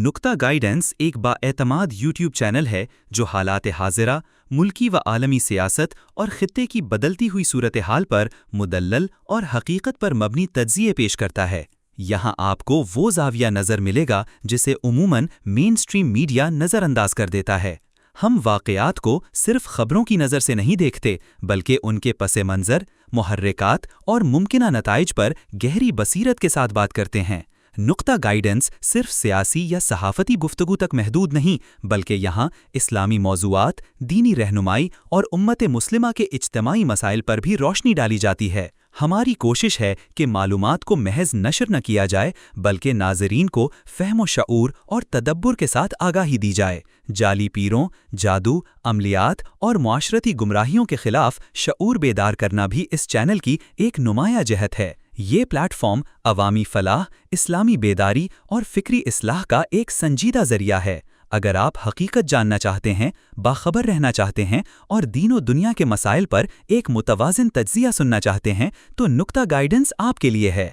نقطہ گائیڈنس ایک بااعتماد YouTube channel ہے جو حالات حاضرہ، ملکی و عالمی سیاست اور خطے کی بدلتی ہوئی صورتحال پر مدلل اور حقیقت پر مبنی تجزیے پیش کرتا ہے۔ یہاں آپ کو وہ زاویہ نظر ملے گا جسے عموماً مین سٹریم میڈیا نظر انداز کر دیتا ہے۔ ہم واقعات کو صرف خبروں کی نظر سے نہیں دیکھتے بلکہ ان کے پس منظر، محرکات اور ممکنہ نتائج پر گہری بصیرت کے ساتھ بات کرتے ہیں۔ نقطہ گائیڈنس صرف سیاسی یا صحافتی گفتگو تک محدود نہیں بلکہ یہاں اسلامی موضوعات، دینی رہنمائی اور امت مسلمہ کے اجتماعی مسائل پر بھی روشنی ڈالی جاتی ہے۔ ہماری کوشش ہے کہ معلومات کو محض نشر نہ کیا جائے بلکہ ناظرین کو فہم و شعور اور تدبر کے ساتھ آگاہی دی جائے۔ جعلی پیروں، جادو، عملیات اور معاشرتی گمراہیوں کے خلاف شعور بیدار کرنا بھی اس چینل کی ایک نمایاں جہت ہے۔ یہ پلیٹ فارم عوامی فلاح، اسلامی بیداری اور فکری اصلاح کا ایک سنجیدہ ذریعہ ہے۔ اگر آپ حقیقت جاننا چاہتے ہیں، باخبر رہنا چاہتے ہیں اور دین و دنیا کے مسائل پر ایک متوازن تجزیہ سننا چاہتے ہیں تو نقطہ گائیڈنس آپ کے لیے ہے۔